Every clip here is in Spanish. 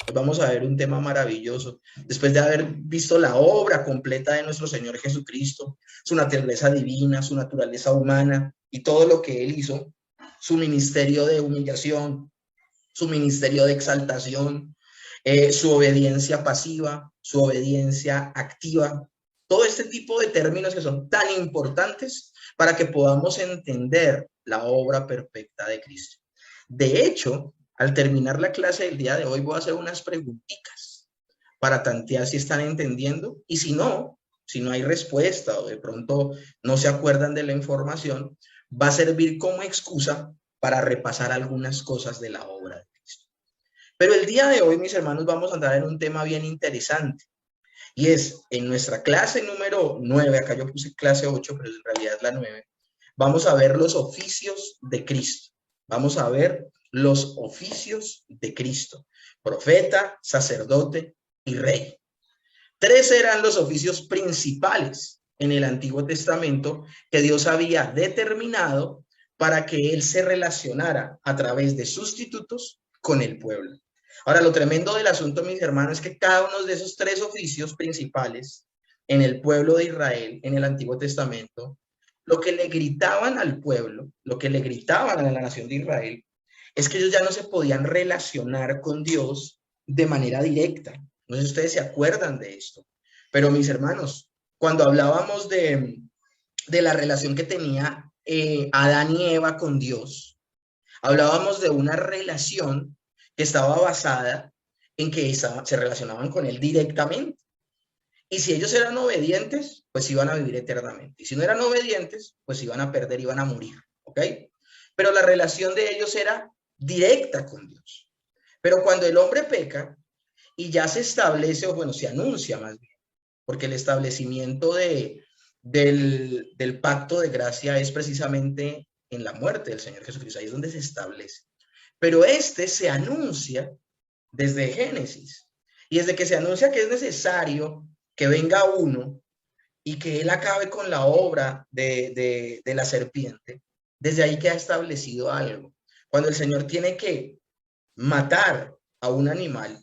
Hoy vamos a ver un tema maravilloso. Después de haber visto la obra completa de nuestro Señor Jesucristo, su naturaleza divina, su naturaleza humana y todo lo que Él hizo, su ministerio de humillación, su ministerio de exaltación, su obediencia pasiva, su obediencia activa, todo este tipo de términos que son tan importantes para que podamos entender la obra perfecta de Cristo. De hecho, al terminar la clase del día de hoy voy a hacer unas preguntitas para tantear si están entendiendo y si no hay respuesta o de pronto no se acuerdan de la información, va a servir como excusa para repasar algunas cosas de la obra de Cristo. Pero el día de hoy, mis hermanos, vamos a entrar en un tema bien interesante y es en nuestra clase número 9, acá yo puse clase 8, pero en realidad es la 9, vamos a ver los oficios de Cristo. Vamos a ver los oficios de Cristo: profeta, sacerdote y rey. Tres eran los oficios principales en el Antiguo Testamento que Dios había determinado para que Él se relacionara a través de sustitutos con el pueblo. Ahora, lo tremendo del asunto, mis hermanos, es que cada uno de esos tres oficios principales en el pueblo de Israel, en el Antiguo Testamento, lo que le gritaban al pueblo, lo que le gritaban a la nación de Israel, es que ellos ya no se podían relacionar con Dios de manera directa. No sé si ustedes se acuerdan de esto, pero mis hermanos, cuando hablábamos de la relación que tenía Adán y Eva con Dios, hablábamos de una relación que estaba basada en que se relacionaban con Él directamente. Y si ellos eran obedientes, pues iban a vivir eternamente. Y si no eran obedientes, pues iban a perder, iban a morir. ¿Ok? Pero la relación de ellos era directa con Dios. Pero cuando el hombre peca y ya se establece, o bueno, se anuncia más bien, porque el establecimiento del pacto de gracia es precisamente en la muerte del Señor Jesucristo, ahí es donde se establece. Pero este se anuncia desde Génesis. Y desde que se anuncia que es necesario que venga uno y que él acabe con la obra de la serpiente, desde ahí queda establecido algo. Cuando el Señor tiene que matar a un animal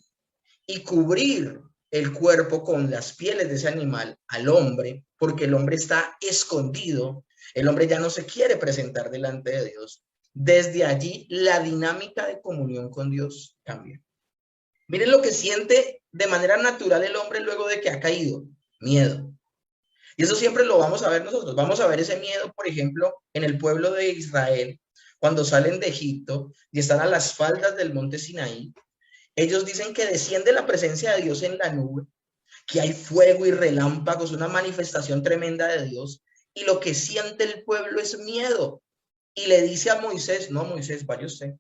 y cubrir el cuerpo con las pieles de ese animal al hombre, porque el hombre está escondido, el hombre ya no se quiere presentar delante de Dios. Desde allí la dinámica de comunión con Dios cambia. Miren lo que siente de manera natural el hombre luego de que ha caído: miedo. Y eso siempre lo vamos a ver nosotros. Vamos a ver ese miedo, por ejemplo, en el pueblo de Israel, cuando salen de Egipto y están a las faldas del monte Sinaí. Ellos dicen que desciende la presencia de Dios en la nube, que hay fuego y relámpagos, una manifestación tremenda de Dios, y lo que siente el pueblo es miedo. Y le dice a Moisés: no, Moisés, vaya usted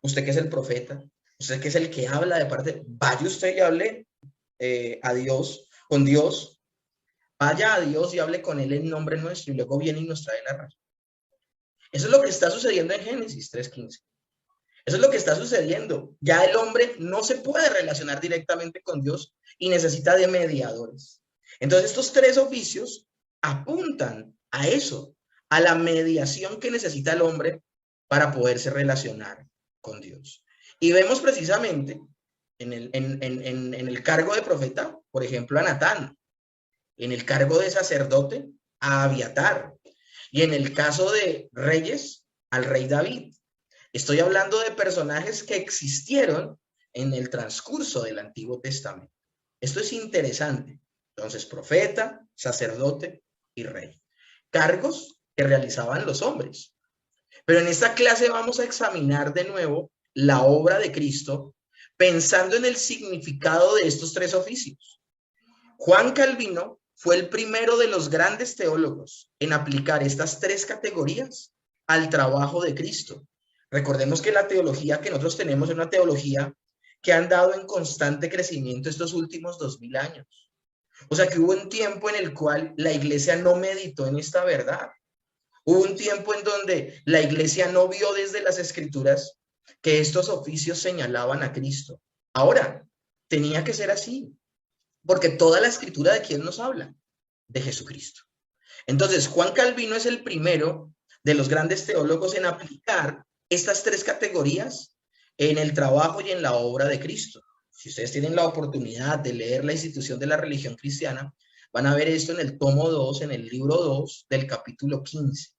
que es el profeta, usted que es el que habla de parte, vaya usted y hable a Dios, con Dios, vaya a Dios y hable con Él en nombre nuestro, y luego viene y nos trae la razón. Eso es lo que está sucediendo en Génesis 3:15. Eso es lo que está sucediendo. Ya el hombre no se puede relacionar directamente con Dios y necesita de mediadores. Entonces, estos tres oficios apuntan a eso, a la mediación que necesita el hombre para poderse relacionar con Dios. Y vemos precisamente en el cargo de profeta, por ejemplo, a Natán, en el cargo de sacerdote, a Abiatar, y en el caso de reyes, al rey David. Estoy hablando de personajes que existieron en el transcurso del Antiguo Testamento. Esto es interesante. Entonces, profeta, sacerdote y rey. Cargos que realizaban los hombres. Pero en esta clase vamos a examinar de nuevo la obra de Cristo, pensando en el significado de estos tres oficios. Juan Calvino fue el primero de los grandes teólogos en aplicar estas tres categorías al trabajo de Cristo. Recordemos que la teología que nosotros tenemos es una teología que ha andado en constante crecimiento estos últimos 2000 años. O sea que hubo un tiempo en el cual la iglesia no meditó en esta verdad. Hubo un tiempo en donde la iglesia no vio desde las escrituras que estos oficios señalaban a Cristo. Ahora, tenía que ser así, porque toda la escritura, ¿de quién nos habla? De Jesucristo. Entonces, Juan Calvino es el primero de los grandes teólogos en aplicar estas tres categorías en el trabajo y en la obra de Cristo. Si ustedes tienen la oportunidad de leer la institución de la religión cristiana, van a ver esto en el tomo 2, en el libro 2 del capítulo 15.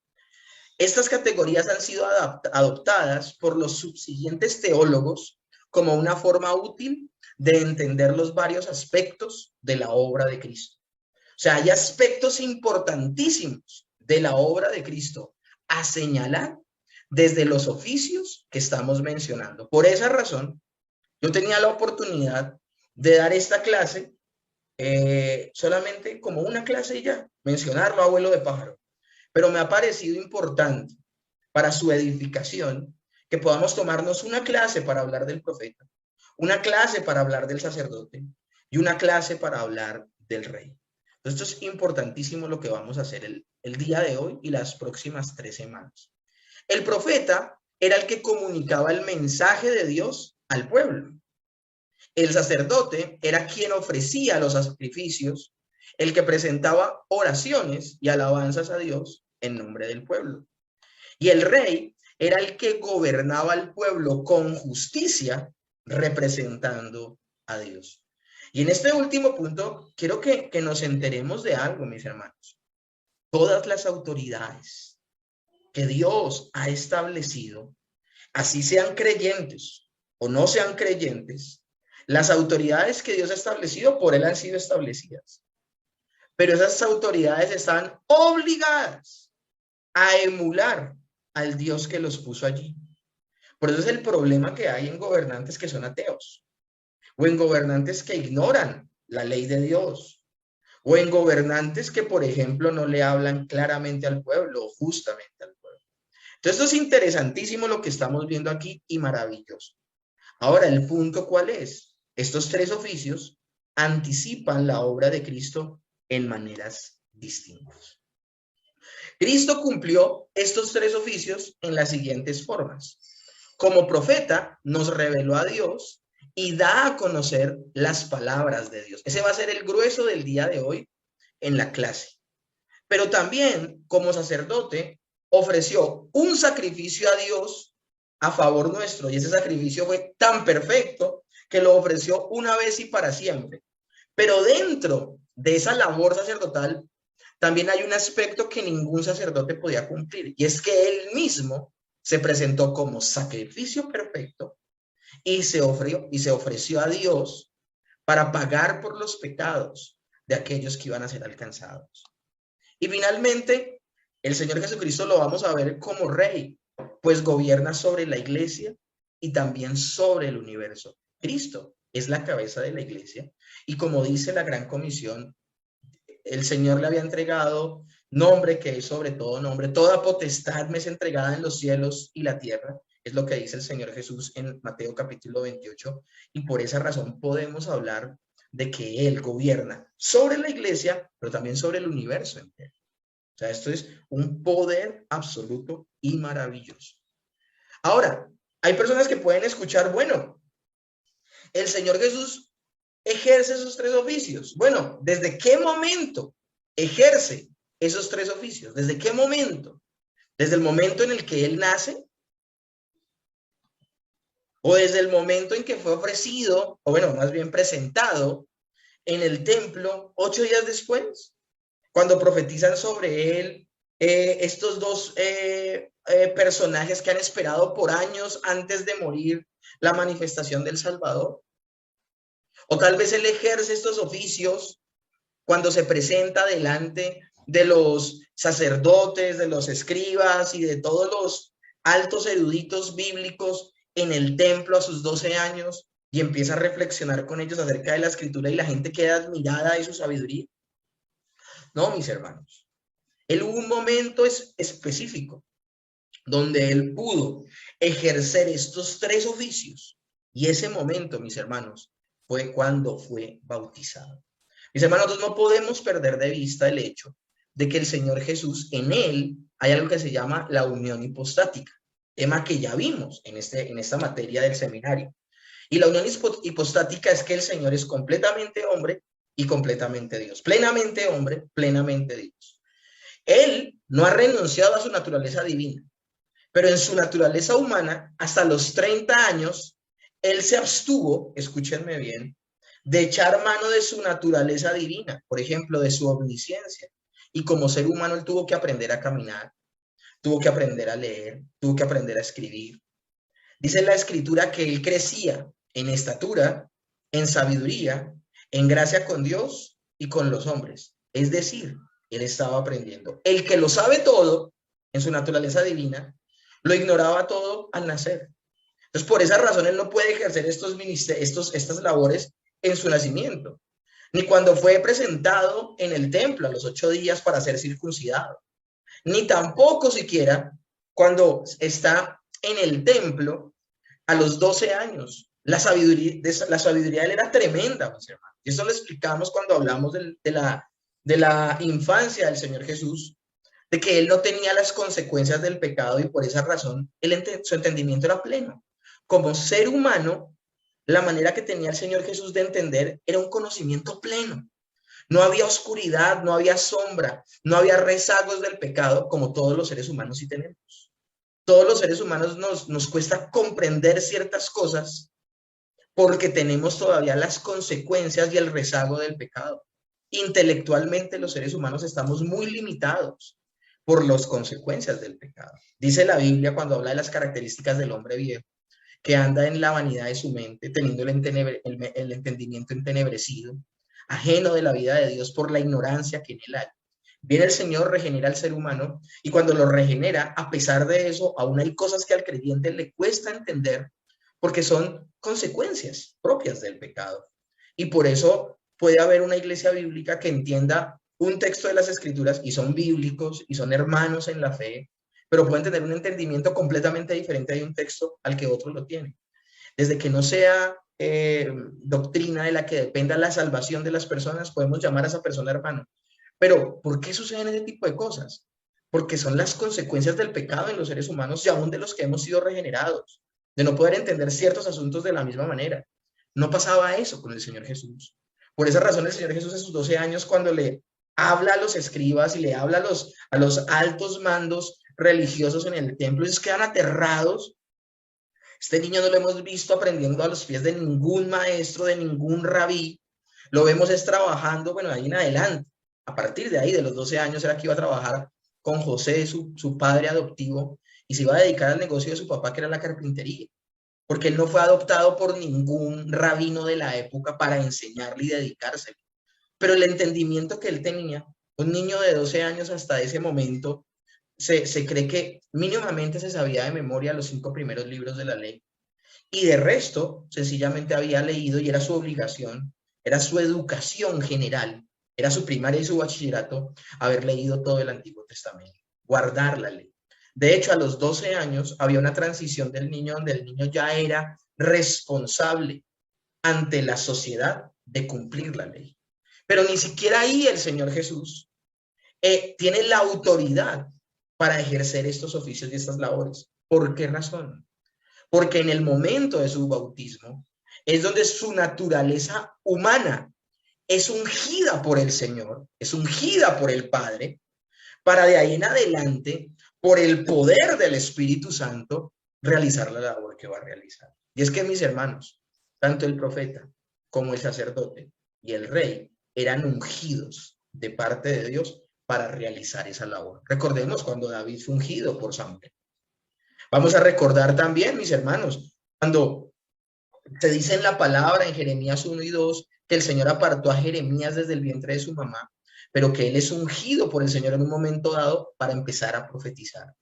Estas categorías han sido adoptadas por los subsiguientes teólogos como una forma útil de entender los varios aspectos de la obra de Cristo. O sea, hay aspectos importantísimos de la obra de Cristo a señalar desde los oficios que estamos mencionando. Por esa razón, yo tenía la oportunidad de dar esta clase solamente como una clase y ya, mencionarlo a vuelo de pájaro. Pero me ha parecido importante para su edificación que podamos tomarnos una clase para hablar del profeta, una clase para hablar del sacerdote y una clase para hablar del rey. Esto es importantísimo lo que vamos a hacer el día de hoy y las próximas 3 semanas. El profeta era el que comunicaba el mensaje de Dios al pueblo. El sacerdote era quien ofrecía los sacrificios, el que presentaba oraciones y alabanzas a Dios en nombre del pueblo. Y el rey era el que gobernaba al pueblo con justicia, representando a Dios. Y en este último punto, quiero que nos enteremos de algo, mis hermanos. Todas las autoridades que Dios ha establecido, así sean creyentes o no sean creyentes, las autoridades que Dios ha establecido, por Él han sido establecidas. Pero esas autoridades están obligadas a emular al Dios que los puso allí. Por eso es el problema que hay en gobernantes que son ateos, o en gobernantes que ignoran la ley de Dios, o en gobernantes que, por ejemplo, no le hablan claramente al pueblo o justamente al pueblo. Entonces, esto es interesantísimo lo que estamos viendo aquí y maravilloso. Ahora, el punto, ¿cuál es? Estos 3 oficios anticipan la obra de Cristo en maneras distintas. Cristo cumplió estos 3 oficios en las siguientes formas. Como profeta, nos reveló a Dios y da a conocer las palabras de Dios. Ese va a ser el grueso del día de hoy en la clase. Pero también, como sacerdote, ofreció un sacrificio a Dios a favor nuestro. Y ese sacrificio fue tan perfecto que lo ofreció una vez y para siempre. Pero dentro de esa labor sacerdotal, también hay un aspecto que ningún sacerdote podía cumplir, y es que él mismo se presentó como sacrificio perfecto y se ofreció a Dios para pagar por los pecados de aquellos que iban a ser alcanzados. Y finalmente, el Señor Jesucristo lo vamos a ver como rey, pues gobierna sobre la iglesia y también sobre el universo. Cristo es la cabeza de la iglesia y, como dice la Gran Comisión, el Señor le había entregado nombre que es sobre todo nombre. Toda potestad me es entregada en los cielos y la tierra. Es lo que dice el Señor Jesús en Mateo capítulo 28. Y por esa razón podemos hablar de que Él gobierna sobre la iglesia, pero también sobre el universo entero. O sea, esto es un poder absoluto y maravilloso. Ahora, hay personas que pueden escuchar, bueno, el Señor Jesús ejerce esos 3 oficios. Bueno, ¿desde qué momento ejerce esos 3 oficios? ¿Desde qué momento? ¿Desde el momento en el que Él nace? ¿O desde el momento en que fue ofrecido, o bueno, más bien presentado en el templo 8 días después? Cuando profetizan sobre Él estos 2 personajes que han esperado por años antes de morir la manifestación del Salvador. O tal vez Él ejerce estos oficios cuando se presenta delante de los sacerdotes, de los escribas y de todos los altos eruditos bíblicos en el templo a sus 12 años y empieza a reflexionar con ellos acerca de la escritura y la gente queda admirada de su sabiduría. No, mis hermanos. Él hubo un momento específico donde Él pudo ejercer estos 3 oficios y ese momento, mis hermanos, fue cuando fue bautizado. Mis hermanos, no podemos perder de vista el hecho de que el Señor Jesús, en Él, hay algo que se llama la unión hipostática, tema que ya vimos en esta materia del seminario. Y la unión hipostática es que el Señor es completamente hombre y completamente Dios, plenamente hombre, plenamente Dios. Él no ha renunciado a su naturaleza divina, pero en su naturaleza humana, hasta los 30 años, Él se abstuvo, escúchenme bien, de echar mano de su naturaleza divina, por ejemplo, de su omnisciencia. Y como ser humano, él tuvo que aprender a caminar, tuvo que aprender a leer, tuvo que aprender a escribir. Dice la escritura que él crecía en estatura, en sabiduría, en gracia con Dios y con los hombres. Es decir, él estaba aprendiendo. El que lo sabe todo en su naturaleza divina, lo ignoraba todo al nacer. Entonces, por esa razón, él no puede ejercer estas labores en su nacimiento, ni cuando fue presentado en el templo a los 8 días para ser circuncidado, ni tampoco siquiera cuando está en el templo a los 12 años. La sabiduría de él era tremenda, mis hermanos. Y eso lo explicamos cuando hablamos de la infancia del Señor Jesús, de que él no tenía las consecuencias del pecado y por esa razón su entendimiento era pleno. Como ser humano, la manera que tenía el Señor Jesús de entender era un conocimiento pleno. No había oscuridad, no había sombra, no había rezagos del pecado como todos los seres humanos sí tenemos. Todos los seres humanos nos cuesta comprender ciertas cosas porque tenemos todavía las consecuencias y el rezago del pecado. Intelectualmente los seres humanos estamos muy limitados por las consecuencias del pecado. Dice la Biblia cuando habla de las características del hombre viejo, que anda en la vanidad de su mente, teniendo el entendimiento entenebrecido, ajeno de la vida de Dios por la ignorancia que en él hay. Viene el Señor, regenera al ser humano, y cuando lo regenera, a pesar de eso, aún hay cosas que al creyente le cuesta entender, porque son consecuencias propias del pecado. Y por eso puede haber una iglesia bíblica que entienda un texto de las Escrituras, y son bíblicos, y son hermanos en la fe, pero pueden tener un entendimiento completamente diferente de un texto al que otro lo tiene. Desde que no sea doctrina de la que dependa la salvación de las personas, podemos llamar a esa persona hermano. Pero, ¿por qué suceden ese tipo de cosas? Porque son las consecuencias del pecado en los seres humanos y aún de los que hemos sido regenerados, de no poder entender ciertos asuntos de la misma manera. No pasaba eso con el Señor Jesús. Por esa razón el Señor Jesús a sus 12 años, cuando le habla a los escribas y le habla a los altos mandos religiosos en el templo, ellos quedan aterrados. Este niño no lo hemos visto aprendiendo a los pies de ningún maestro, de ningún rabí. Lo vemos es trabajando, bueno, ahí en adelante. A partir de ahí, de los 12 años, era que iba a trabajar con José, su padre adoptivo, y se iba a dedicar al negocio de su papá, que era la carpintería. Porque él no fue adoptado por ningún rabino de la época para enseñarle y dedicárselo. Pero el entendimiento que él tenía, un niño de 12 años hasta ese momento, se cree que mínimamente se sabía de memoria los 5 primeros libros de la ley. Y de resto, sencillamente había leído, y era su obligación, era su educación general, era su primaria y su bachillerato, haber leído todo el Antiguo Testamento, guardar la ley. De hecho, a los 12 años había una transición del niño donde el niño ya era responsable ante la sociedad de cumplir la ley. Pero ni siquiera ahí el Señor Jesús tiene la autoridad para ejercer estos oficios y estas labores. ¿Por qué razón? Porque en el momento de su bautismo es donde su naturaleza humana es ungida por el Señor, es ungida por el Padre, para de ahí en adelante, por el poder del Espíritu Santo, realizar la labor que va a realizar. Y es que, mis hermanos, tanto el profeta como el sacerdote y el rey eran ungidos de parte de Dios para realizar esa labor. Recordemos cuando David fue ungido por Samuel. Vamos a recordar también, mis hermanos, cuando se dice en la palabra en Jeremías 1 y 2 que el Señor apartó a Jeremías desde el vientre de su mamá, pero que él es ungido por el Señor en un momento dado para empezar a profetizar.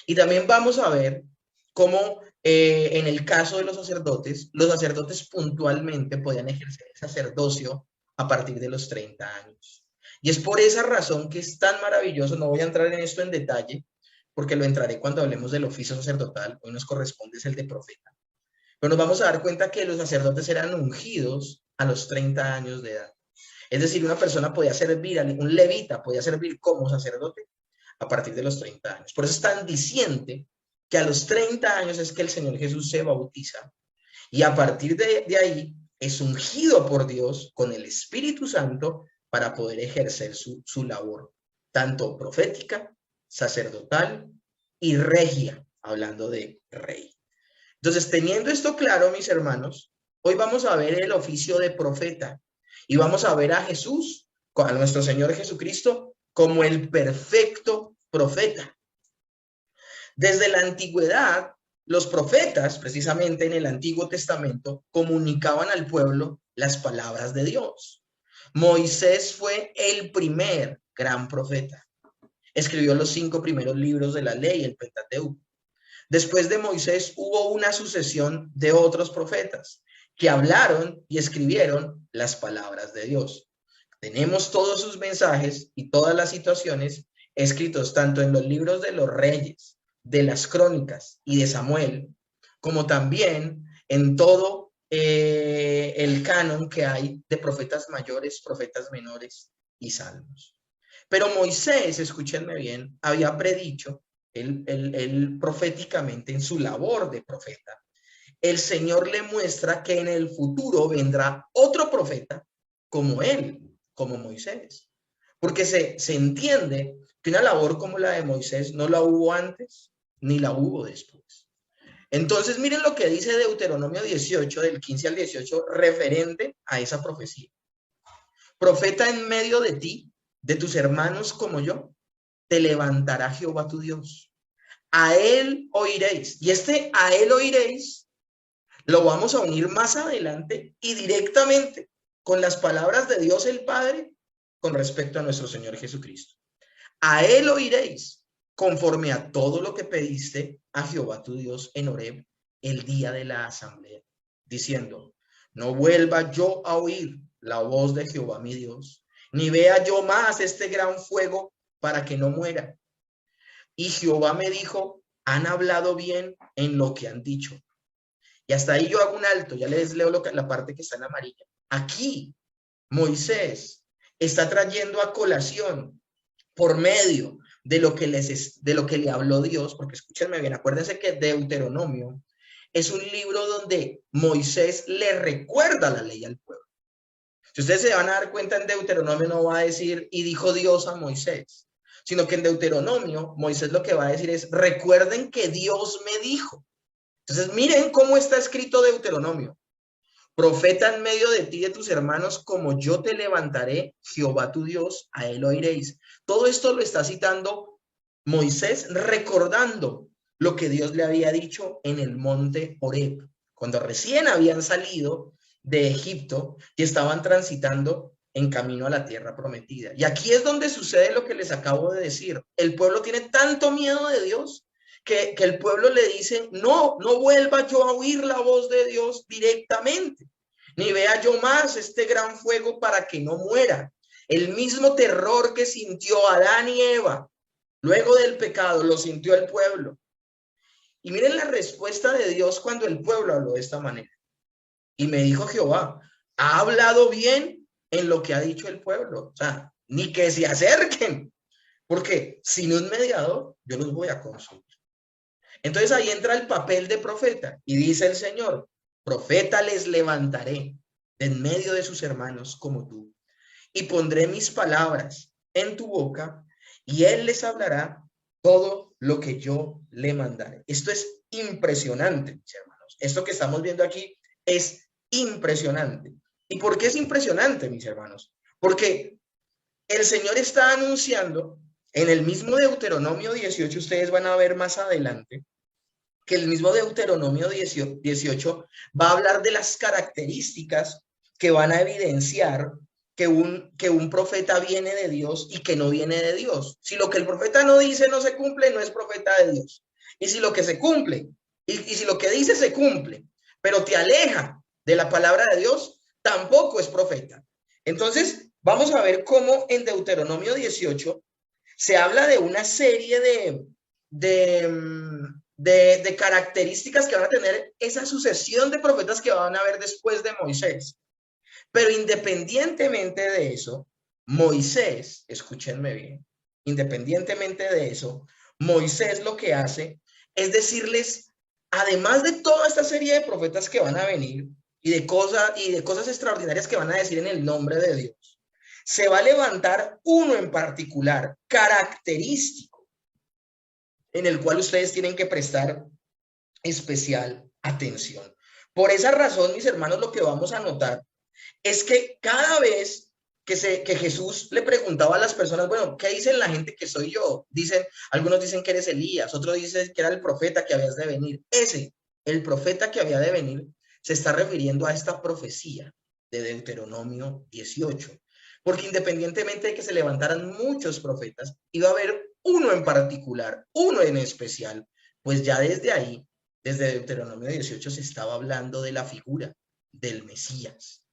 Y también vamos a ver cómo en el caso de los sacerdotes puntualmente podían ejercer el sacerdocio a partir de los 30 años. Y es por esa razón que es tan maravilloso, no voy a entrar en esto en detalle, porque lo entraré cuando hablemos del oficio sacerdotal, hoy nos corresponde es el de profeta. Pero nos vamos a dar cuenta que los sacerdotes eran ungidos a los 30 años de edad. Es decir, una persona podía servir, un levita podía servir como sacerdote a partir de los 30 años. Por eso es tan diciente que a los 30 años es que el Señor Jesús se bautiza y a partir de ahí es ungido por Dios con el Espíritu Santo para poder ejercer su labor, tanto profética, sacerdotal y regia, hablando de rey. Entonces, teniendo esto claro, mis hermanos, hoy vamos a ver el oficio de profeta y vamos a ver a Jesús, a nuestro Señor Jesucristo, como el perfecto profeta. Desde la antigüedad, los profetas, precisamente en el Antiguo Testamento, comunicaban al pueblo las palabras de Dios. Moisés fue el primer gran profeta. Escribió los 5 primeros libros de la ley, el Pentateuco. Después de Moisés hubo una sucesión de otros profetas que hablaron y escribieron las palabras de Dios. Tenemos todos sus mensajes y todas las situaciones escritos tanto en los libros de los reyes, de las crónicas y de Samuel, como también en todo el canon que hay de profetas mayores, profetas menores y salmos. Pero Moisés, escúchenme bien, había predicho, él proféticamente en su labor de profeta, el Señor le muestra que en el futuro vendrá otro profeta como él, como Moisés. Porque se entiende que una labor como la de Moisés no la hubo antes ni la hubo después. Entonces, miren lo que dice Deuteronomio 18, del 15 al 18, referente a esa profecía. Profeta en medio de ti, de tus hermanos como yo, te levantará Jehová tu Dios. A él oiréis. Y a él oiréis lo vamos a unir más adelante y directamente con las palabras de Dios el Padre con respecto a nuestro Señor Jesucristo. A él oiréis conforme a todo lo que pediste a Jehová tu Dios en Horeb el día de la asamblea, diciendo, no vuelva yo a oír la voz de Jehová mi Dios, ni vea yo más este gran fuego para que no muera. Y Jehová me dijo, han hablado bien en lo que han dicho. Y hasta ahí yo hago un alto, ya les leo la parte que está en amarilla. Aquí Moisés está trayendo a colación por medio de lo que le habló Dios, porque escúchenme bien, acuérdense que Deuteronomio es un libro donde Moisés le recuerda la ley al pueblo. Si ustedes se van a dar cuenta, en Deuteronomio no va a decir, y dijo Dios a Moisés, sino que en Deuteronomio Moisés lo que va a decir es, recuerden que Dios me dijo. Entonces, miren cómo está escrito Deuteronomio. Profeta en medio de ti y de tus hermanos, como yo te levantaré, Jehová tu Dios, a él oiréis. Todo esto lo está citando Moisés, recordando lo que Dios le había dicho en el monte Horeb, cuando recién habían salido de Egipto y estaban transitando en camino a la tierra prometida. Y aquí es donde sucede lo que les acabo de decir. El pueblo tiene tanto miedo de Dios que el pueblo le dice, no vuelva yo a oír la voz de Dios directamente, ni vea yo más este gran fuego para que no muera. El mismo terror que sintió Adán y Eva luego del pecado lo sintió el pueblo. Y miren la respuesta de Dios cuando el pueblo habló de esta manera. Y me dijo Jehová, ha hablado bien en lo que ha dicho el pueblo. O sea, ni que se acerquen, porque sin un mediador yo los voy a consumir. Entonces ahí entra el papel de profeta y dice el Señor, profeta les levantaré en medio de sus hermanos como tú y pondré mis palabras en tu boca y él les hablará todo lo que yo le mandaré. Esto es impresionante, mis hermanos. Esto que estamos viendo aquí es impresionante. ¿Y por qué es impresionante, mis hermanos? Porque el Señor está anunciando en el mismo Deuteronomio 18, ustedes van a ver más adelante, que el mismo Deuteronomio 18 va a hablar de las características que van a evidenciar que un profeta viene de Dios y que no viene de Dios. Si lo que el profeta no dice no se cumple, no es profeta de Dios. Y si lo que se cumple, y si lo que dice se cumple, pero te aleja de la palabra de Dios, tampoco es profeta. Entonces, vamos a ver cómo en Deuteronomio 18 se habla de una serie de características que van a tener esa sucesión de profetas que van a haber después de Moisés. Pero independientemente de eso, Moisés, escúchenme bien, independientemente de eso, Moisés lo que hace es decirles, además de toda esta serie de profetas que van a venir y de cosas extraordinarias que van a decir en el nombre de Dios, se va a levantar uno en particular, característico, en el cual ustedes tienen que prestar especial atención. Por esa razón, mis hermanos, lo que vamos a notar es que cada vez que Jesús le preguntaba a las personas, bueno, ¿qué dicen la gente que soy yo? Algunos dicen que eres Elías, otros dicen que era el profeta que habías de venir. El profeta que había de venir, se está refiriendo a esta profecía de Deuteronomio 18. Porque independientemente de que se levantaran muchos profetas, iba a haber uno en particular, uno en especial, pues ya desde ahí, desde Deuteronomio 18, se estaba hablando de la figura del Mesías,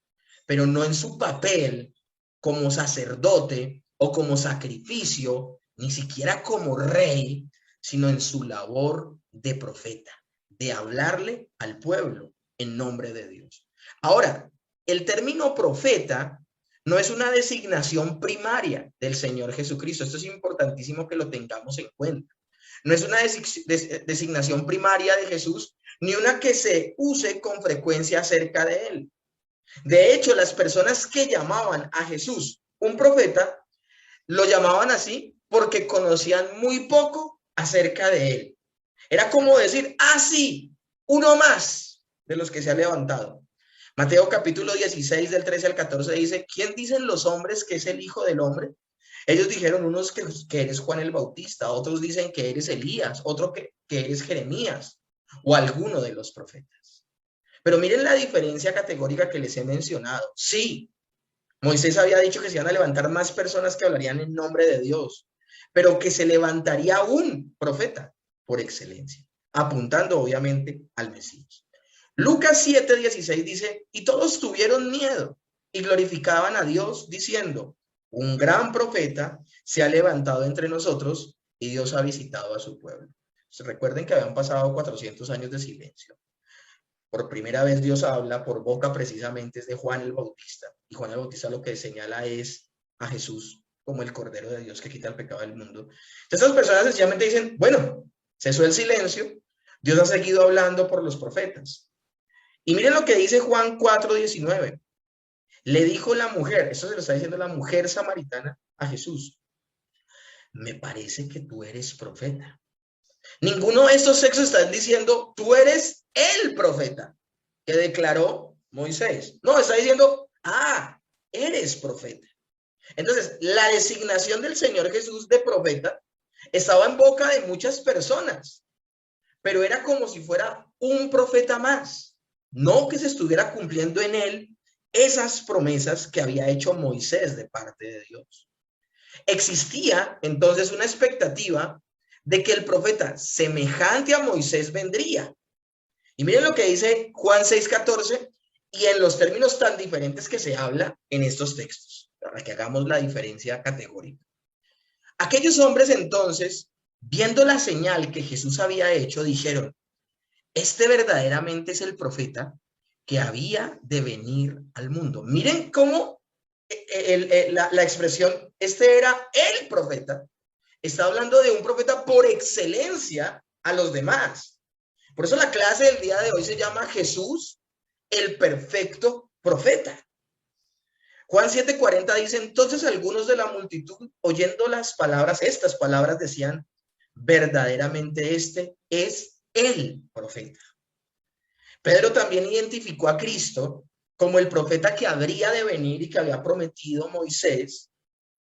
pero no en su papel como sacerdote o como sacrificio, ni siquiera como rey, sino en su labor de profeta, de hablarle al pueblo en nombre de Dios. Ahora, el término profeta no es una designación primaria del Señor Jesucristo. Esto es importantísimo que lo tengamos en cuenta. No es una designación primaria de Jesús, ni una que se use con frecuencia acerca de él. De hecho, las personas que llamaban a Jesús un profeta, lo llamaban así porque conocían muy poco acerca de él. Era como decir, sí, uno más de los que se ha levantado. Mateo capítulo 16 del 13 al 14 dice, ¿quién dicen los hombres que es el Hijo del Hombre? Ellos dijeron unos que eres Juan el Bautista, otros dicen que eres Elías, otro que eres Jeremías o alguno de los profetas. Pero miren la diferencia categórica que les he mencionado. Sí, Moisés había dicho que se iban a levantar más personas que hablarían en nombre de Dios, pero que se levantaría un profeta por excelencia, apuntando obviamente al Mesías. Lucas 7:16 dice, y todos tuvieron miedo y glorificaban a Dios diciendo, un gran profeta se ha levantado entre nosotros y Dios ha visitado a su pueblo. Recuerden que habían pasado 400 años de silencio. Por primera vez Dios habla por boca precisamente de Juan el Bautista. Y Juan el Bautista lo que señala es a Jesús como el Cordero de Dios que quita el pecado del mundo. Entonces estas personas sencillamente dicen, bueno, cesó el silencio, Dios ha seguido hablando por los profetas. Y miren lo que dice Juan 4:19. Le dijo la mujer, eso se lo está diciendo la mujer samaritana a Jesús, me parece que tú eres profeta. Ninguno de estos textos están diciendo, tú eres el profeta que declaró Moisés. No, está diciendo, eres profeta. Entonces, la designación del Señor Jesús de profeta estaba en boca de muchas personas, pero era como si fuera un profeta más, no que se estuviera cumpliendo en él esas promesas que había hecho Moisés de parte de Dios. Existía entonces una expectativa de que el profeta semejante a Moisés vendría. Y miren lo que dice Juan 6:14 y en los términos tan diferentes que se habla en estos textos, para que hagamos la diferencia categórica. Aquellos hombres entonces, viendo la señal que Jesús había hecho, dijeron, este verdaderamente es el profeta que había de venir al mundo. Miren cómo la expresión, este era el profeta, está hablando de un profeta por excelencia a los demás. Por eso la clase del día de hoy se llama Jesús, el perfecto profeta. Juan 7:40 dice, entonces algunos de la multitud, oyendo estas palabras decían, verdaderamente este es el profeta. Pedro también identificó a Cristo como el profeta que habría de venir y que había prometido Moisés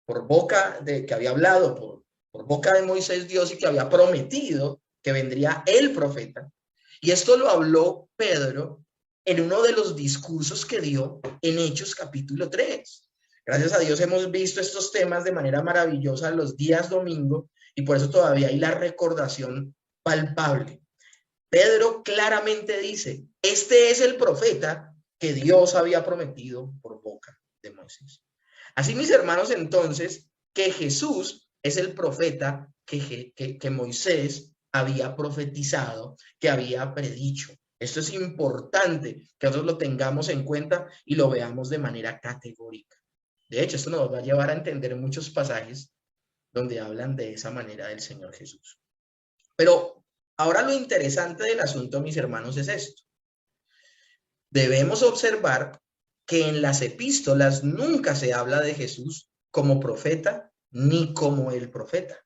que había hablado por boca de Moisés Dios y que había prometido que vendría el profeta. Y esto lo habló Pedro en uno de los discursos que dio en Hechos capítulo 3. Gracias a Dios hemos visto estos temas de manera maravillosa los días domingo y por eso todavía hay la recordación palpable. Pedro claramente dice, este es el profeta que Dios había prometido por boca de Moisés. Así, mis hermanos, entonces, que Jesús es el profeta que Moisés había profetizado, que había predicho. Esto es importante que nosotros lo tengamos en cuenta y lo veamos de manera categórica. De hecho, esto nos va a llevar a entender muchos pasajes donde hablan de esa manera del Señor Jesús. Pero ahora lo interesante del asunto, mis hermanos, es esto. Debemos observar que en las epístolas nunca se habla de Jesús como profeta ni como el profeta.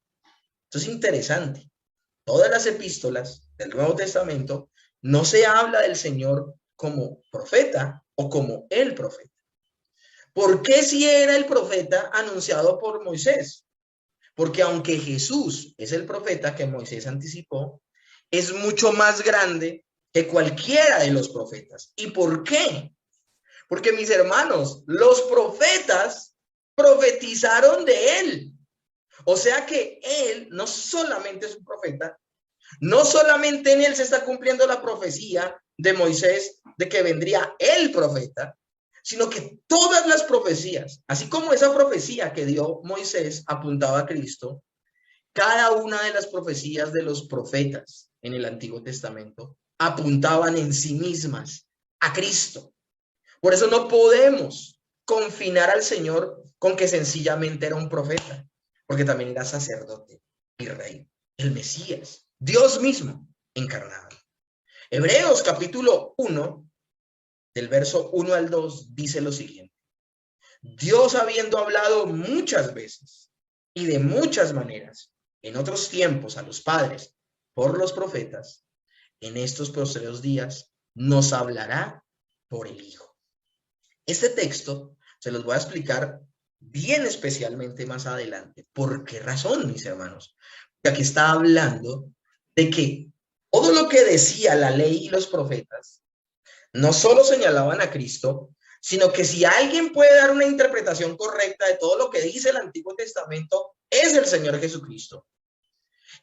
Esto es interesante. todas las epístolas del Nuevo Testamento, no se habla del Señor como profeta o como el profeta. ¿Por qué si era el profeta anunciado por Moisés? Porque aunque Jesús es el profeta que Moisés anticipó, es mucho más grande que cualquiera de los profetas. ¿Y por qué? Porque mis hermanos, los profetas profetizaron de él. O sea que él no solamente es un profeta, no solamente en él se está cumpliendo la profecía de Moisés de que vendría el profeta, sino que todas las profecías, así como esa profecía que dio Moisés apuntaba a Cristo, cada una de las profecías de los profetas en el Antiguo Testamento apuntaban en sí mismas a Cristo. Por eso no podemos confinar al Señor con que sencillamente era un profeta, porque también era sacerdote y rey, el Mesías, Dios mismo encarnado. Hebreos capítulo 1, del verso 1 al 2, dice lo siguiente. Dios, habiendo hablado muchas veces y de muchas maneras en otros tiempos a los padres por los profetas, en estos postreros días nos hablará por el Hijo. Este texto se los voy a explicar bien especialmente más adelante. ¿Por qué razón, mis hermanos? Porque aquí está hablando de que todo lo que decía la ley y los profetas no solo señalaban a Cristo, sino que si alguien puede dar una interpretación correcta de todo lo que dice el Antiguo Testamento, es el Señor Jesucristo.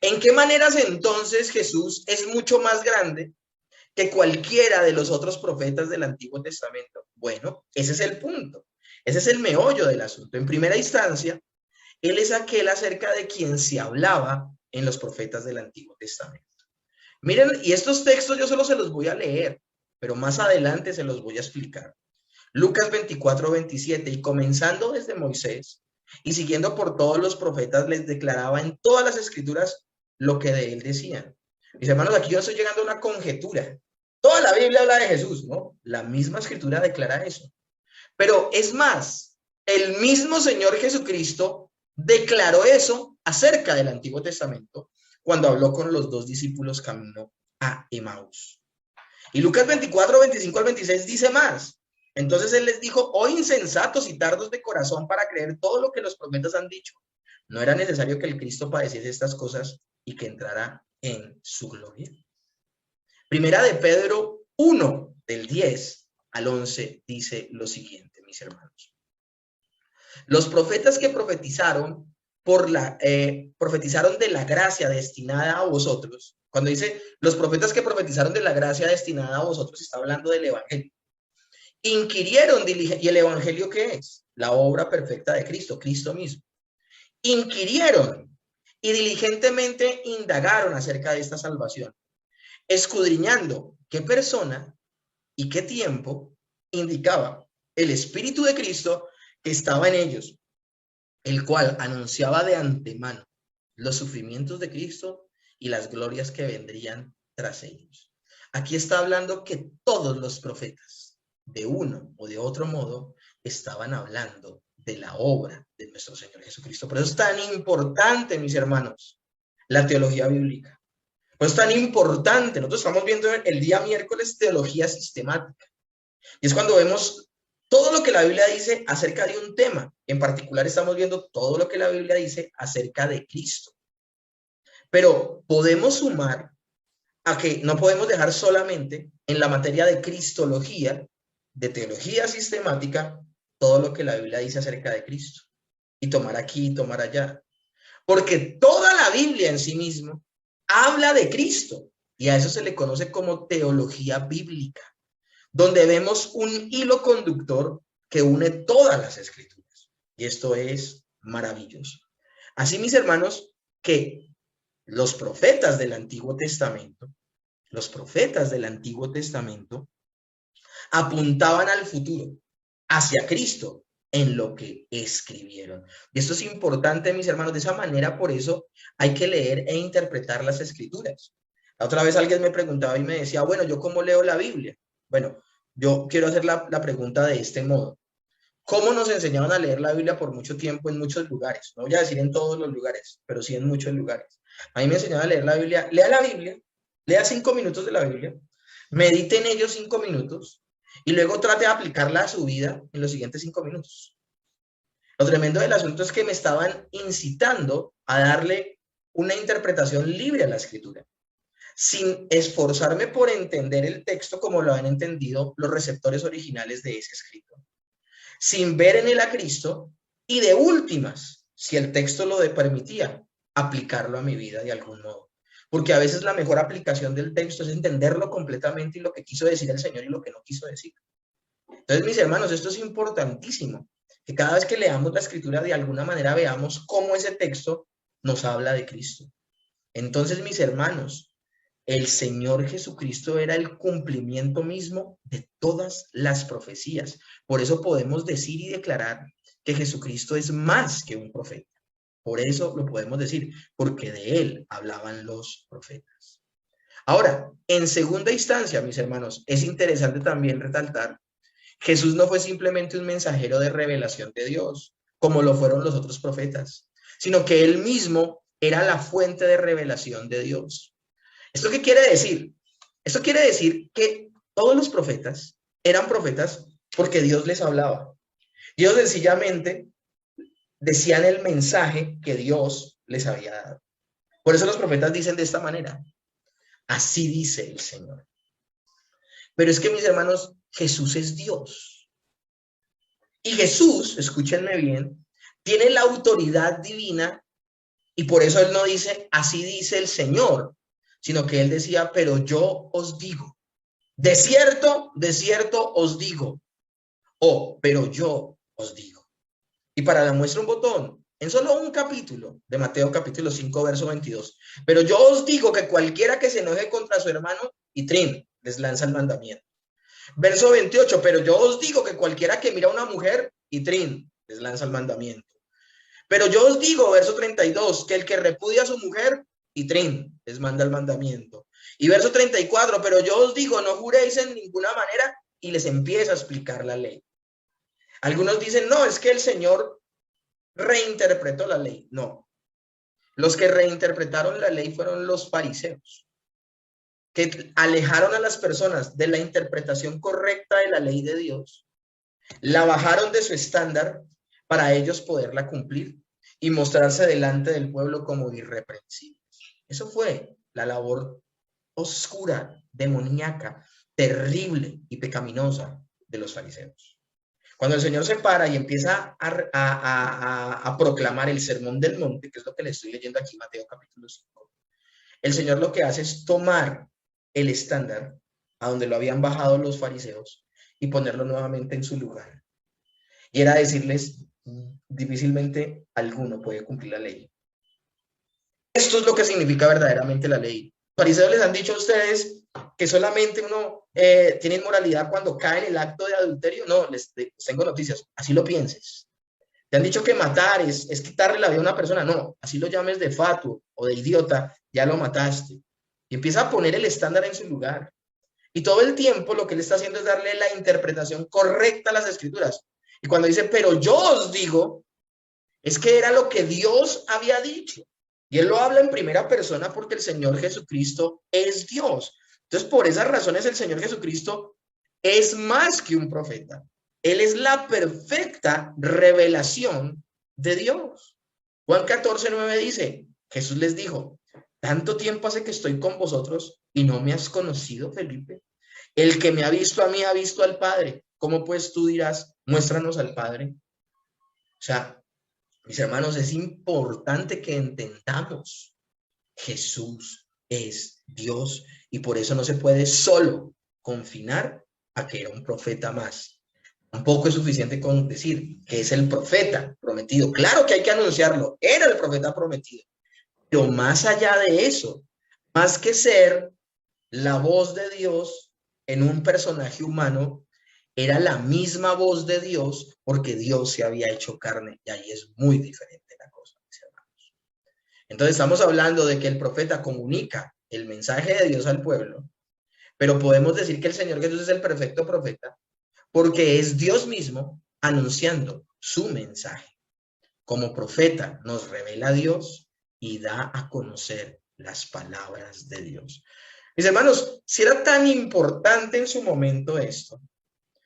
¿En qué maneras entonces Jesús es mucho más grande que cualquiera de los otros profetas del Antiguo Testamento? Bueno, ese es el punto. Ese es el meollo del asunto. En primera instancia, él es aquel acerca de quien se hablaba en los profetas del Antiguo Testamento. Miren, y estos textos yo solo se los voy a leer, pero más adelante se los voy a explicar. Lucas 24:27, y comenzando desde Moisés y siguiendo por todos los profetas, les declaraba en todas las escrituras lo que de él decían. Mis hermanos, aquí yo estoy llegando a una conjetura. Toda la Biblia habla de Jesús, ¿no? La misma escritura declara eso. Pero es más, el mismo Señor Jesucristo declaró eso acerca del Antiguo Testamento cuando habló con los dos discípulos camino a Emaús. Y Lucas 24:25 al 26 dice más. Entonces él les dijo, oh insensatos y tardos de corazón para creer todo lo que los profetas han dicho. ¿No era necesario que el Cristo padeciese estas cosas y que entrara en su gloria? Primera de Pedro 1, del 10 al 11, dice lo siguiente, mis hermanos. Los profetas que profetizaron profetizaron de la gracia destinada a vosotros. Cuando dice los profetas que profetizaron de la gracia destinada a vosotros, está hablando del evangelio. Inquirieron, ¿y el evangelio qué es? La obra perfecta de Cristo, Cristo mismo. Inquirieron y diligentemente indagaron acerca de esta salvación, escudriñando qué persona y qué tiempo indicaba el Espíritu de Cristo que estaba en ellos, el cual anunciaba de antemano los sufrimientos de Cristo y las glorias que vendrían tras ellos. Aquí está hablando que todos los profetas, de uno o de otro modo, estaban hablando de la obra de nuestro Señor Jesucristo. Por eso es tan importante, mis hermanos, la teología bíblica. Por eso es tan importante. Nosotros estamos viendo el día miércoles teología sistemática. Y es cuando vemos todo lo que la Biblia dice acerca de un tema. En particular estamos viendo todo lo que la Biblia dice acerca de Cristo. Pero podemos sumar a que no podemos dejar solamente en la materia de cristología, de teología sistemática, todo lo que la Biblia dice acerca de Cristo. Y tomar aquí y tomar allá. Porque toda la Biblia en sí mismo habla de Cristo. Y a eso se le conoce como teología bíblica, donde vemos un hilo conductor que une todas las escrituras. Y esto es maravilloso. Así, mis hermanos, que los profetas del Antiguo Testamento, apuntaban al futuro, hacia Cristo, en lo que escribieron. Y esto es importante, mis hermanos, de esa manera, por eso hay que leer e interpretar las escrituras. La otra vez alguien me preguntaba y me decía, bueno, ¿yo cómo leo la Biblia? Bueno, yo quiero hacer la pregunta de este modo. ¿Cómo nos enseñaban a leer la Biblia por mucho tiempo en muchos lugares? No voy a decir en todos los lugares, pero sí en muchos lugares. A mí me enseñaron a leer la Biblia, lea 5 minutos de la Biblia, medite en ellos 5 minutos y luego trate de aplicarla a su vida en los siguientes 5 minutos. Lo tremendo del asunto es que me estaban incitando a darle una interpretación libre a la escritura, sin esforzarme por entender el texto como lo han entendido los receptores originales de ese escrito, sin ver en él a Cristo y de últimas, si el texto lo permitía, aplicarlo a mi vida de algún modo. Porque a veces la mejor aplicación del texto es entenderlo completamente y lo que quiso decir el Señor y lo que no quiso decir. Entonces, mis hermanos, esto es importantísimo, que cada vez que leamos la escritura de alguna manera veamos cómo ese texto nos habla de Cristo. Entonces, mis hermanos, el Señor Jesucristo era el cumplimiento mismo de todas las profecías. Por eso podemos decir y declarar que Jesucristo es más que un profeta. Por eso lo podemos decir, porque de él hablaban los profetas. Ahora, en segunda instancia, mis hermanos, es interesante también resaltar, Jesús no fue simplemente un mensajero de revelación de Dios, como lo fueron los otros profetas, sino que él mismo era la fuente de revelación de Dios. ¿Esto qué quiere decir? Esto quiere decir que todos los profetas eran profetas porque Dios les hablaba. Dios sencillamente decían el mensaje que Dios les había dado. Por eso los profetas dicen de esta manera, así dice el Señor. Pero es que, mis hermanos, Jesús es Dios. Y Jesús, escúchenme bien, tiene la autoridad divina y por eso él no dice, así dice el Señor, sino que él decía, pero yo os digo, de cierto os digo, o pero yo os digo. Y para la muestra un botón, en solo un capítulo de Mateo capítulo 5, verso 22, pero yo os digo que cualquiera que se enoje contra su hermano, y trin, les lanza el mandamiento. Verso 28, pero yo os digo que cualquiera que mira a una mujer, y trin, les lanza el mandamiento. Pero yo os digo, verso 32, que el que repudia a su mujer, y trin, les manda el mandamiento. Y verso 34, pero yo os digo, no juréis en ninguna manera, y les empieza a explicar la ley. Algunos dicen, no, es que el Señor reinterpretó la ley. No, los que reinterpretaron la ley fueron los fariseos, que alejaron a las personas de la interpretación correcta de la ley de Dios, la bajaron de su estándar para ellos poderla cumplir y mostrarse delante del pueblo como irreprensibles. Eso fue la labor oscura, demoníaca, terrible y pecaminosa de los fariseos. Cuando el Señor se para y empieza a proclamar el sermón del monte, que es lo que le estoy leyendo aquí, Mateo capítulo 5, el Señor lo que hace es tomar el estándar a donde lo habían bajado los fariseos y ponerlo nuevamente en su lugar. Y era decirles, difícilmente alguno puede cumplir la ley. Esto es lo que significa verdaderamente la ley. Los fariseos les han dicho a ustedes que solamente uno tiene inmoralidad cuando cae en el acto de adulterio. No, les tengo noticias, así lo pienses. Te han dicho que matar es quitarle la vida a una persona. No, así lo llames de fatuo o de idiota, ya lo mataste. Y empieza a poner el estándar en su lugar. Y todo el tiempo lo que él está haciendo es darle la interpretación correcta a las escrituras. Y cuando dice, pero yo os digo, es que era lo que Dios había dicho. Y él lo habla en primera persona porque el Señor Jesucristo es Dios. Entonces, por esas razones, el Señor Jesucristo es más que un profeta. Él es la perfecta revelación de Dios. Juan 14:9 dice, Jesús les dijo, tanto tiempo hace que estoy con vosotros y no me has conocido, Felipe. El que me ha visto a mí ha visto al Padre. ¿Cómo pues tú dirás, muéstranos al Padre? O sea, mis hermanos, es importante que entendamos, Jesús es Dios y por eso no se puede solo confinar a que era un profeta más. Tampoco es suficiente con decir que es el profeta prometido. Claro que hay que anunciarlo, era el profeta prometido. Pero más allá de eso, más que ser la voz de Dios en un personaje humano, era la misma voz de Dios porque Dios se había hecho carne y ahí es muy diferente la cosa, mis hermanos. Entonces estamos hablando de que el profeta comunica el mensaje de Dios al pueblo, pero podemos decir que el Señor Jesús es el perfecto profeta porque es Dios mismo anunciando su mensaje. Como profeta nos revela a Dios y da a conocer las palabras de Dios. Mis hermanos, si era tan importante en su momento esto,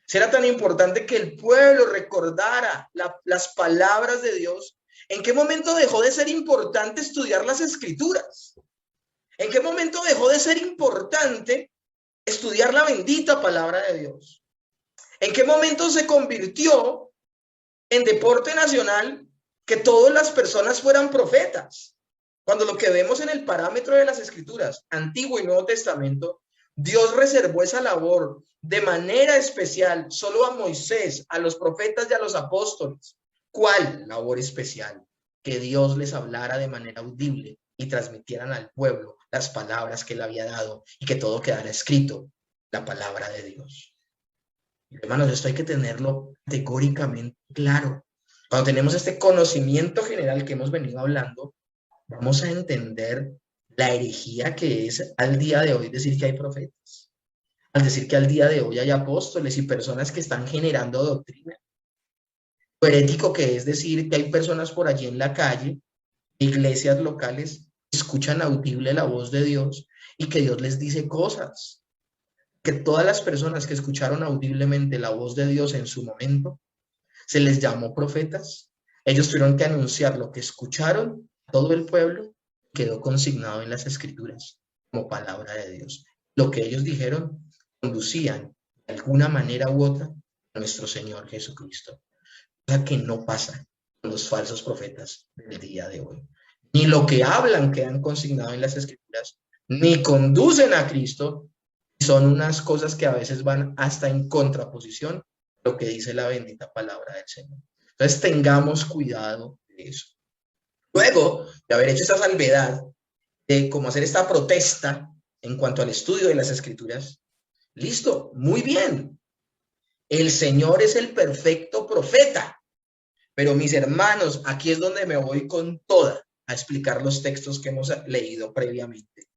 si era tan importante que el pueblo recordara las palabras de Dios, ¿en qué momento dejó de ser importante estudiar las escrituras? ¿En qué momento dejó de ser importante estudiar la bendita palabra de Dios? ¿En qué momento se convirtió en deporte nacional que todas las personas fueran profetas? Cuando lo que vemos en el parámetro de las escrituras, Antiguo y Nuevo Testamento, Dios reservó esa labor de manera especial solo a Moisés, a los profetas y a los apóstoles. ¿Cuál labor especial? Que Dios les hablara de manera audible y transmitieran al pueblo las palabras que él había dado y que todo quedara escrito, la palabra de Dios. Hermanos, esto hay que tenerlo categóricamente claro. Cuando tenemos este conocimiento general que hemos venido hablando, vamos a entender la herejía que es al día de hoy decir que hay profetas, al decir que al día de hoy hay apóstoles y personas que están generando doctrina. Lo herético que es decir que hay personas por allí en la calle, iglesias locales, que escuchan audible la voz de Dios y que Dios les dice cosas. Que todas las personas que escucharon audiblemente la voz de Dios en su momento, se les llamó profetas. Ellos tuvieron que anunciar lo que escucharon a todo el pueblo, quedó consignado en las escrituras como palabra de Dios. Lo que ellos dijeron conducían de alguna manera u otra a nuestro Señor Jesucristo. Cosa que no pasa con los falsos profetas del día de hoy. Ni lo que hablan quedan consignado en las escrituras, ni conducen a Cristo. Son unas cosas que a veces van hasta en contraposición a lo que dice la bendita palabra del Señor. Entonces tengamos cuidado de eso. Luego de haber hecho esa salvedad de cómo hacer esta protesta en cuanto al estudio de las escrituras, listo, muy bien. El Señor es el perfecto profeta. Pero mis hermanos, aquí es donde me voy con toda a explicar los textos que hemos leído previamente.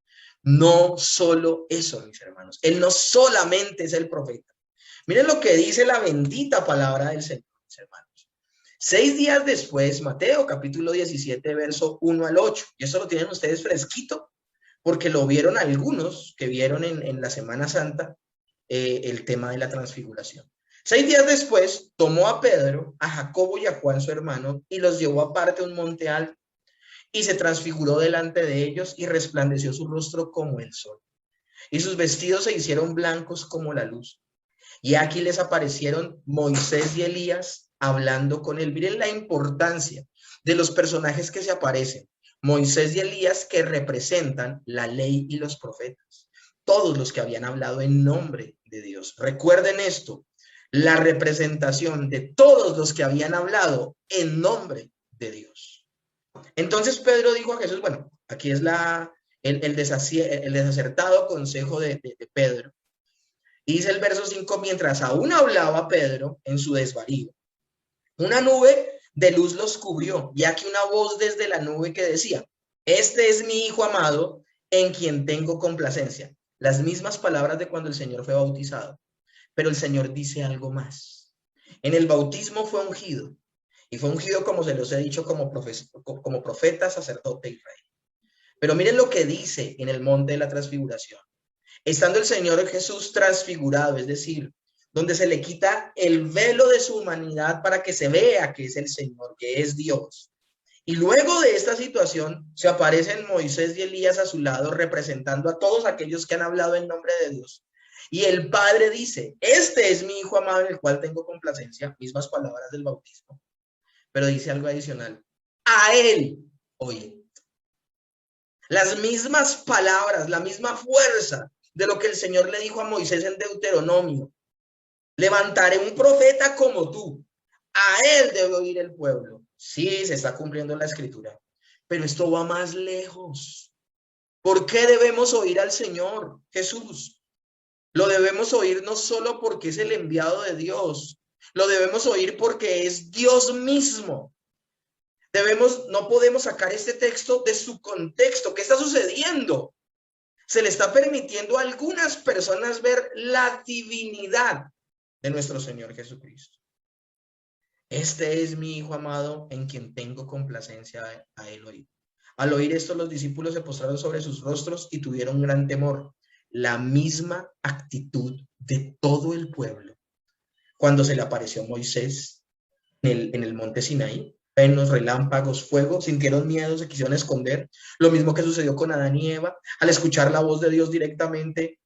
No solo eso, mis hermanos. Él no solamente es el profeta. Miren lo que dice la bendita palabra del Señor, mis hermanos. 6 días después, Mateo capítulo 17, verso 1 al 8. Y eso lo tienen ustedes fresquito, porque lo vieron algunos que vieron en la Semana Santa el tema de la transfiguración. 6 días después, tomó a Pedro, a Jacobo y a Juan su hermano, y los llevó aparte a un monte alto, y se transfiguró delante de ellos, y resplandeció su rostro como el sol, y sus vestidos se hicieron blancos como la luz. Y aquí les aparecieron Moisés y Elías hablando con él. Miren la importancia de los personajes que se aparecen. Moisés y Elías, que representan la ley y los profetas. Todos los que habían hablado en nombre de Dios. Recuerden esto, la representación de todos los que habían hablado en nombre de Dios. Entonces Pedro dijo a Jesús, bueno, aquí es el desacertado consejo de Pedro. Y dice el verso 5, mientras aún hablaba Pedro en su desvarío, una nube de luz los cubrió, y aquí una voz desde la nube que decía, este es mi hijo amado, en quien tengo complacencia. Las mismas palabras de cuando el Señor fue bautizado. Pero el Señor dice algo más. En el bautismo fue ungido, y fue ungido, como se los he dicho, como profeta, sacerdote y rey. Pero miren lo que dice en el monte de la transfiguración. Estando el Señor Jesús transfigurado, es decir, donde se le quita el velo de su humanidad para que se vea que es el Señor, que es Dios. Y luego de esta situación se aparecen Moisés y Elías a su lado, representando a todos aquellos que han hablado en nombre de Dios. Y el Padre dice, este es mi Hijo amado en el cual tengo complacencia, mismas palabras del bautismo. Pero dice algo adicional, a él oye. Las mismas palabras, la misma fuerza de lo que el Señor le dijo a Moisés en Deuteronomio. Levantaré un profeta como tú. A él debe oír el pueblo. Sí, se está cumpliendo la escritura. Pero esto va más lejos. ¿Por qué debemos oír al Señor Jesús? Lo debemos oír no solo porque es el enviado de Dios. Lo debemos oír porque es Dios mismo. No podemos sacar este texto de su contexto. ¿Qué está sucediendo? Se le está permitiendo a algunas personas ver la divinidad de nuestro Señor Jesucristo. Este es mi Hijo amado en quien tengo complacencia a él oír. Al oír esto, los discípulos se postraron sobre sus rostros y tuvieron gran temor. La misma actitud de todo el pueblo cuando se le apareció Moisés en el monte Sinaí. Truenos, relámpagos, fuego, sintieron miedo, se quisieron esconder. Lo mismo que sucedió con Adán y Eva, al escuchar la voz de Dios directamente.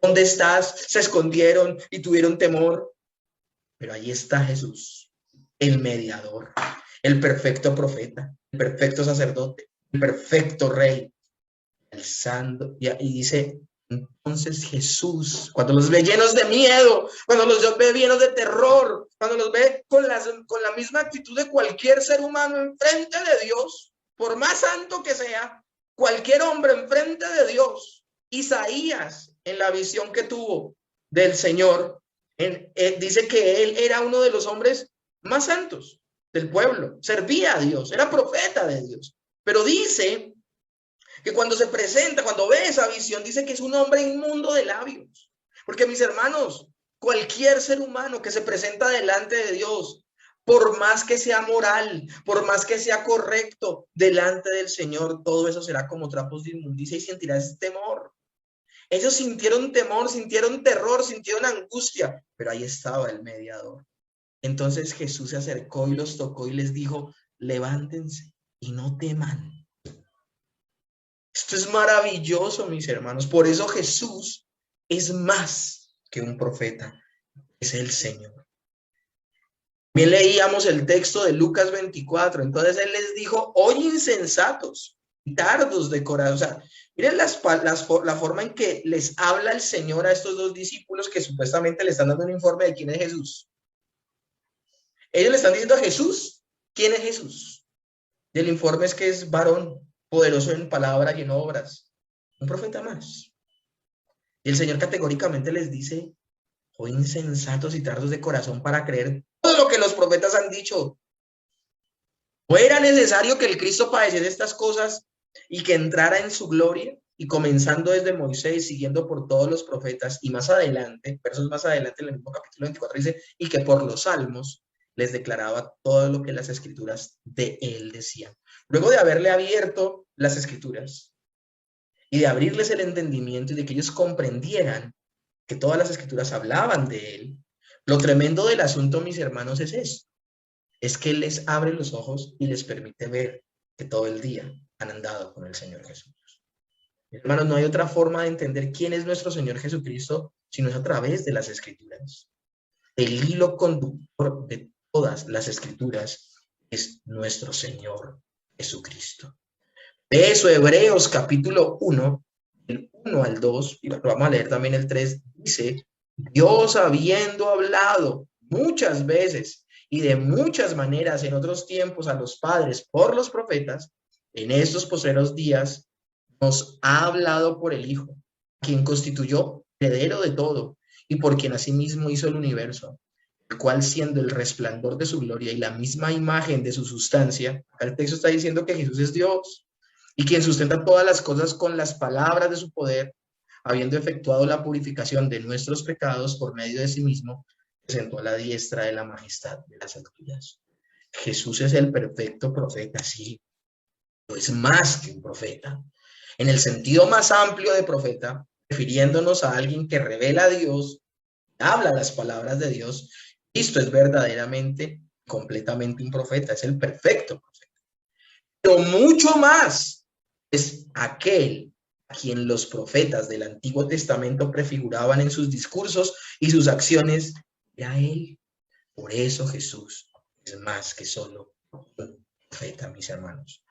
¿Dónde estás? Se escondieron y tuvieron temor. Pero ahí está Jesús, el mediador, el perfecto profeta, el perfecto sacerdote, el perfecto rey, alzando, y dice, entonces Jesús, cuando los ve llenos de miedo, cuando los ve llenos de terror, cuando los ve con la misma actitud de cualquier ser humano enfrente de Dios, por más santo que sea, cualquier hombre enfrente de Dios, Isaías, en la visión que tuvo del Señor, dice que él era uno de los hombres más santos del pueblo, servía a Dios, era profeta de Dios, pero dice que cuando se presenta, cuando ve esa visión, dice que es un hombre inmundo de labios. Porque mis hermanos, cualquier ser humano que se presenta delante de Dios, por más que sea moral, por más que sea correcto, delante del Señor, todo eso será como trapos de inmundicia y sentirás temor. Ellos sintieron temor, sintieron terror, sintieron angustia, pero ahí estaba el mediador. Entonces Jesús se acercó y los tocó y les dijo, levántense y no teman. Esto es maravilloso, mis hermanos. Por eso Jesús es más que un profeta, es el Señor. Bien leíamos el texto de Lucas 24. Entonces él les dijo, hoy insensatos, tardos de corazón. O sea, miren la forma en que les habla el Señor a estos dos discípulos que supuestamente le están dando un informe de quién es Jesús. Ellos le están diciendo a Jesús, ¿quién es Jesús? Y el informe es que es varón, poderoso en palabra y en obras, un profeta más. Y el Señor categóricamente les dice, oh insensatos y tardos de corazón para creer todo lo que los profetas han dicho. ¿No era necesario que el Cristo padeciera estas cosas y que entrara en su gloria? Y comenzando desde Moisés, siguiendo por todos los profetas, y más adelante, versos más adelante en el mismo capítulo 24 dice, y que por los salmos les declaraba todo lo que las escrituras de él decían. Luego de haberle abierto las escrituras y de abrirles el entendimiento y de que ellos comprendieran que todas las escrituras hablaban de él, lo tremendo del asunto, mis hermanos, es eso. Es que él les abre los ojos y les permite ver que todo el día han andado con el Señor Jesús. Hermanos, no hay otra forma de entender quién es nuestro Señor Jesucristo, sino es a través de las escrituras. El hilo conductor de todas las escrituras es nuestro Señor Jesucristo. De eso, Hebreos capítulo 1, del 1 al 2, y lo vamos a leer también el 3, dice, Dios habiendo hablado muchas veces y de muchas maneras en otros tiempos a los padres por los profetas, en estos postreros días nos ha hablado por el Hijo, quien constituyó heredero de todo y por quien asimismo hizo el universo, el cual siendo el resplandor de su gloria y la misma imagen de su sustancia, el texto está diciendo que Jesús es Dios y quien sustenta todas las cosas con las palabras de su poder, habiendo efectuado la purificación de nuestros pecados por medio de sí mismo, se sentó a la diestra de la majestad de las alturas. Jesús es el perfecto profeta, sí, pero es más que un profeta. En el sentido más amplio de profeta, refiriéndonos a alguien que revela a Dios, habla las palabras de Dios, Cristo es verdaderamente, completamente un profeta, es el perfecto profeta. Pero mucho más es aquel a quien los profetas del Antiguo Testamento prefiguraban en sus discursos y sus acciones, era él. Por eso Jesús es más que solo un profeta, mis hermanos.